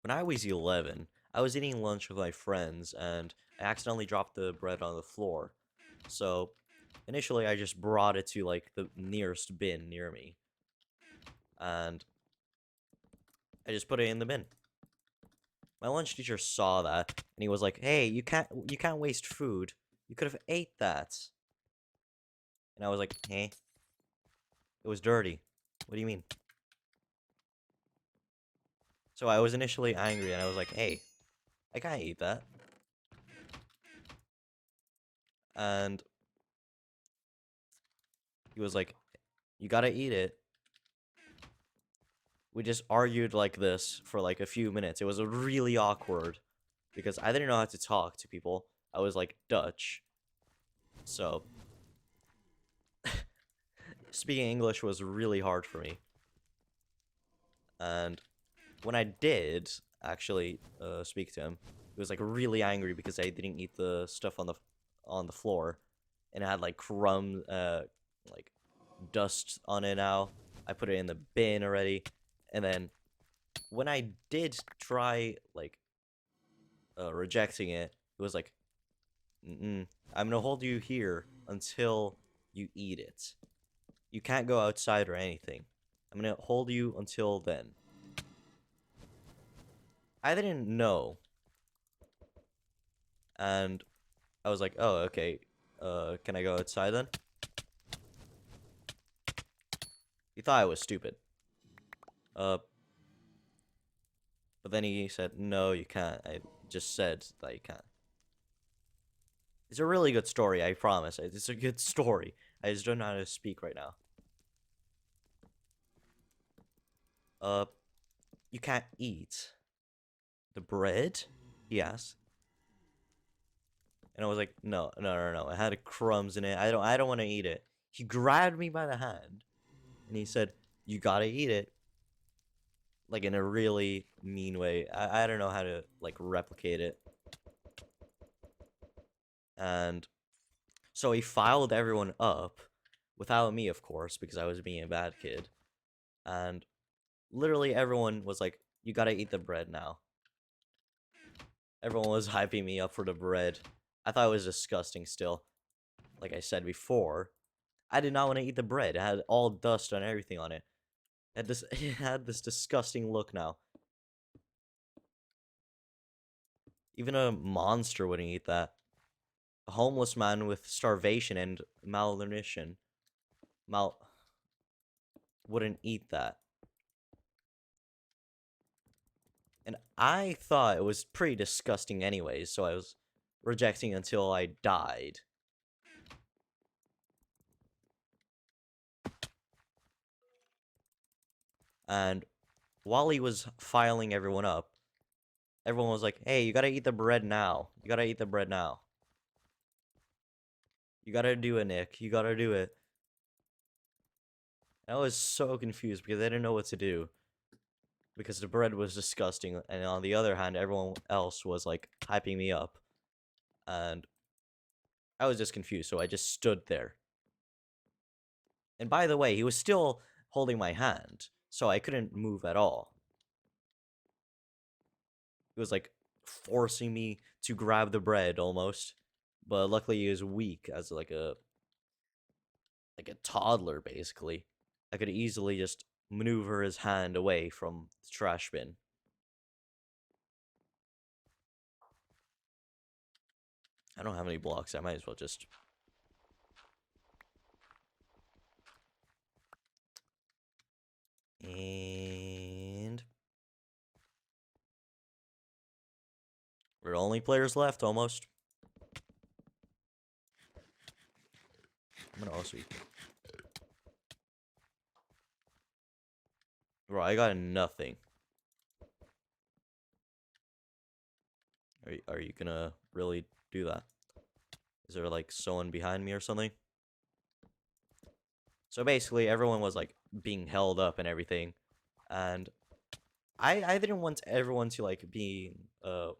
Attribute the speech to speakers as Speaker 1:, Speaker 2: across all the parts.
Speaker 1: When I was 11, I was eating lunch with my friends and I accidentally dropped the bread on the floor. So initially I just brought it to like the nearest bin near me and I just put it in the bin. My lunch teacher saw that and he was like, "Hey, you can't waste food. You could have ate that." And I was like, "Hey, it was dirty. What do you mean?" So I was initially angry and I was like, "Hey, I can't eat that." And he was like, "You gotta eat it." We just argued like this for like a few minutes. It was really awkward because I didn't know how to talk to people. I was like Dutch. So speaking English was really hard for me. And when I did actually speak to him, he was like really angry because I didn't eat the stuff on the floor and it had like crumbs like dust on it now. I put it in the bin already. And then when I did try like rejecting it, it was like, I'm gonna hold you here until you eat it. You can't go outside or anything. I'm gonna hold you until then. I didn't know. And I was like, oh, okay. Can I go outside then? He thought I was stupid. But then he said, no, you can't. I just said that you can't. It's a really good story, I promise. It's a good story. I just don't know how to speak right now. You can't eat the bread? He asked. And I was like, no, no, no, no. It had crumbs in it. I don't want to eat it. He grabbed me by the hand and he said, you gotta eat it. Like in a really mean way. I don't know how to like replicate it. And so he filed everyone up without me, of course, because I was being a bad kid. And literally everyone was like, you gotta eat the bread now. Everyone was hyping me up for the bread. I thought it was disgusting still. Like I said before, I did not want to eat the bread. It had all dust and everything on it. It had this disgusting look now. Even a monster wouldn't eat that. A homeless man with starvation and malnutrition wouldn't eat that. And I thought it was pretty disgusting anyways, so I was rejecting until I died. And while he was filing everyone up, everyone was like, hey, you gotta eat the bread now. You gotta eat the bread now. You gotta do it, Nick. You gotta do it. And I was so confused because I didn't know what to do. Because the bread was disgusting, and on the other hand, everyone else was like hyping me up. And I was just confused, so I just stood there. And by the way, he was still holding my hand, so I couldn't move at all. He was like forcing me to grab the bread almost. But luckily he was weak as like a toddler basically. I could easily just maneuver his hand away from the trash bin. I don't have any blocks, I might as well just... And... we're the only players left, almost. I'm gonna also eat. Bro, I got nothing. Are you gonna really do that? Is there like someone behind me or something? So basically, everyone was like being held up and everything, and I didn't want everyone to like be I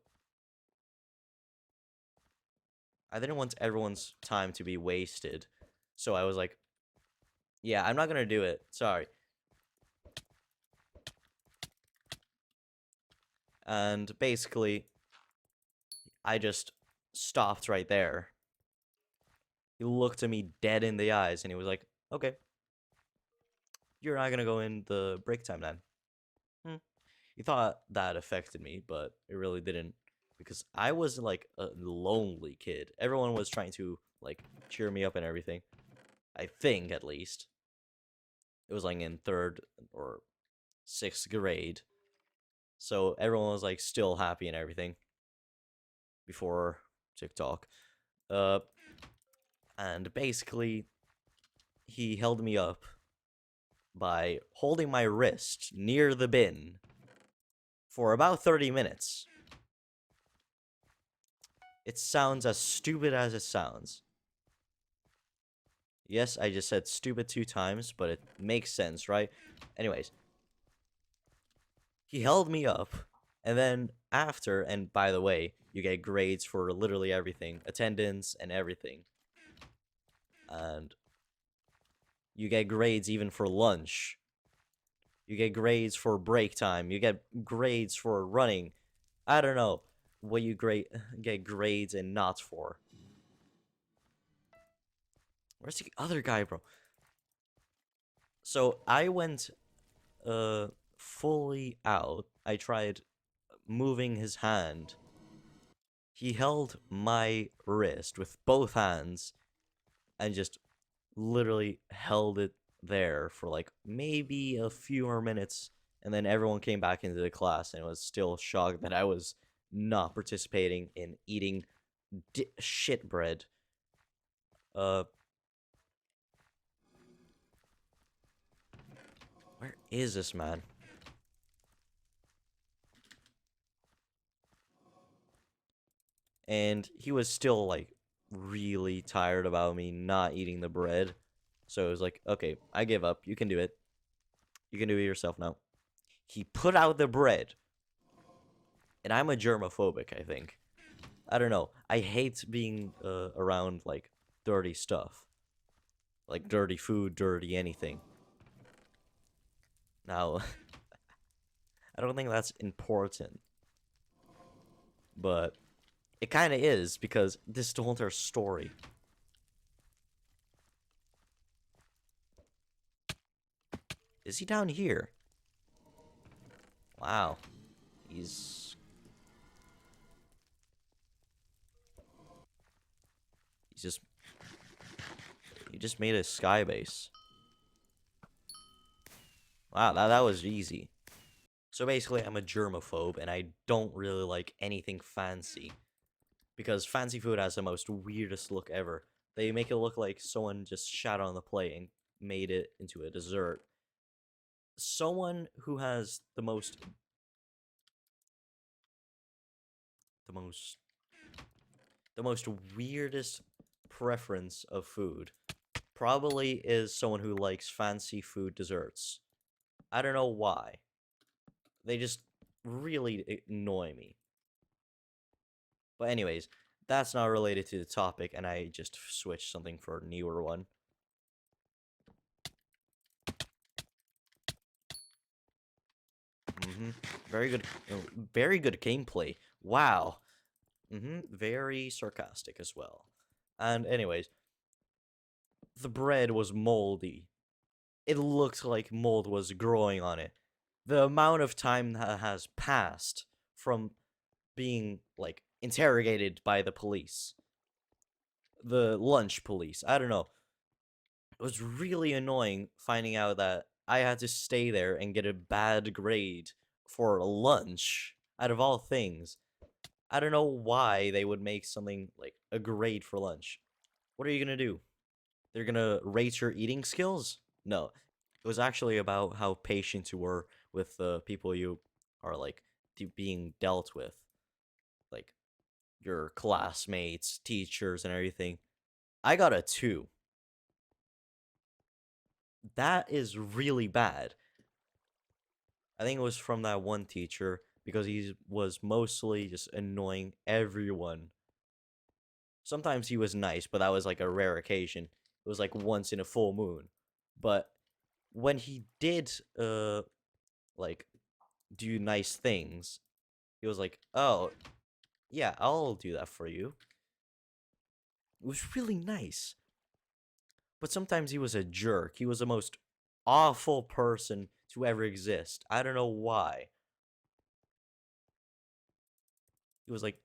Speaker 1: didn't want everyone's time to be wasted, so I was like, yeah, I'm not gonna do it. Sorry. And basically, I just stopped right there. He looked at me dead in the eyes and he was like, okay, you're not gonna go in the break time then. He thought that affected me, but it really didn't. Because I was like a lonely kid. Everyone was trying to like cheer me up and everything. I think at least. It was like in 3rd or 6th grade. So everyone was like still happy and everything. Before TikTok. Uh and basically he held me up by holding my wrist near the bin for about 30 minutes. It sounds as stupid as it sounds. Yes, I just said stupid 2 times, but it makes sense, right? Anyways, he held me up, and then after, and by the way, you get grades for literally everything, attendance and everything. And you get grades even for lunch. You get grades for break time. You get grades for running. I don't know what you get grades and not for. Where's the other guy, bro? So I went fully out. I tried moving his hand. He held my wrist with both hands and just literally held it there for like maybe a few more minutes, and then everyone came back into the class and was still shocked that I was not participating in eating shit bread. Where is this man? And he was still like really tired about me not eating the bread. So it was like, okay, I give up. You can do it. You can do it yourself now. He put out the bread. And I'm a germophobic, I think. I don't know. I hate being around like dirty stuff. Like dirty food, dirty anything. Now, I don't think that's important. But it kind of is, because this is the whole entire story. Is he down here? Wow. He's just... He just made a sky base. Wow, that was easy. So basically, I'm a germaphobe, and I don't really like anything fancy. Because fancy food has the most weirdest look ever. They make it look like someone just shat on the plate and made it into a dessert. Someone who has the most weirdest preference of food probably is someone who likes fancy food desserts. I don't know why. They just really annoy me. But anyways, that's not related to the topic, and I just switched something for a newer one. Very good, very good gameplay. Wow. Very sarcastic as well. And anyways, the bread was moldy. It looked like mold was growing on it. The amount of time that has passed from being, like, interrogated by the police. The lunch police. I don't know. It was really annoying finding out that I had to stay there and get a bad grade for lunch, out of all things. I don't know why they would make something like a grade for lunch. What are you gonna do? They're gonna rate your eating skills? No. It was actually about how patient you were with the people you are like being dealt with. Like your classmates, teachers, and everything. I got a 2. That is really bad. I think it was from that one teacher because he was mostly just annoying everyone. Sometimes he was nice, but that was like a rare occasion. It was like once in a full moon. But when he did like do nice things, He was like, "Oh, yeah, I'll do that for you." It was really nice. But sometimes he was a jerk. He was the most awful person to ever exist. I don't know why. He was like,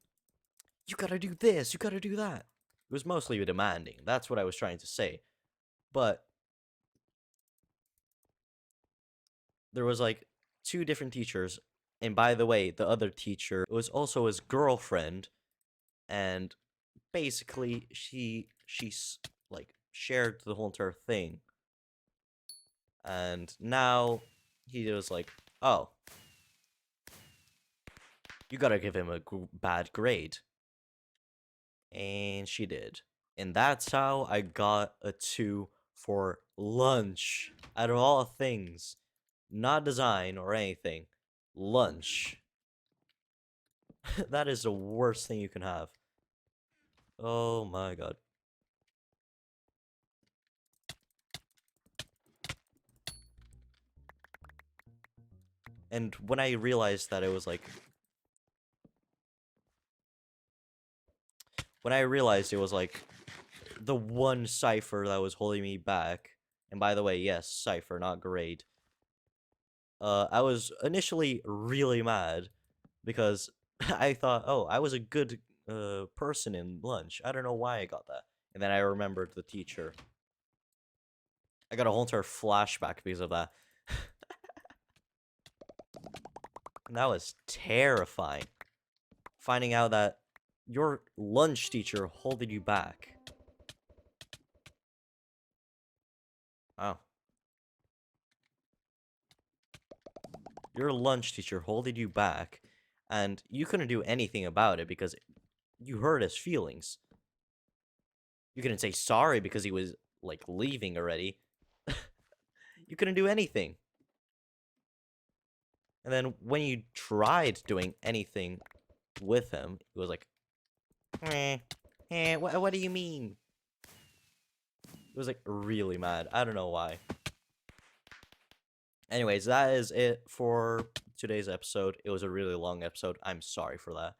Speaker 1: "You gotta do this, you gotta do that." It was mostly demanding. That's what I was trying to say. But there was like two different teachers. And by the way, the other teacher was also his girlfriend. And basically, she's like shared the whole entire thing. And now he was like, "Oh, you gotta give him a bad grade." And she did. And that's how I got a 2 for lunch. Out of all things. Not design or anything. Lunch. That is the worst thing you can have. Oh my god. And when I realized that it was like... When I realized it was like the one cipher that was holding me back. And by the way, yes, cipher, not grade. I was initially really mad because I thought, oh, I was a good person in lunch. I don't know why I got that. And then I remembered the teacher. I got a whole entire flashback because of that. And that was terrifying. Finding out that your lunch teacher holding you back. Oh. Your lunch teacher holding you back, and you couldn't do anything about it because you hurt his feelings. You couldn't say sorry because he was, like, leaving already. You couldn't do anything. And then when you tried doing anything with him, he was like, what do you mean? He was, like, really mad. I don't know why. Anyways, that is it for today's episode. It was a really long episode. I'm sorry for that.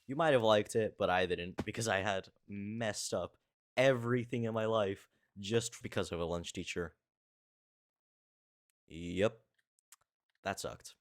Speaker 1: You might have liked it, but I didn't because I had messed up everything in my life just because of a lunch teacher. Yep. That sucked.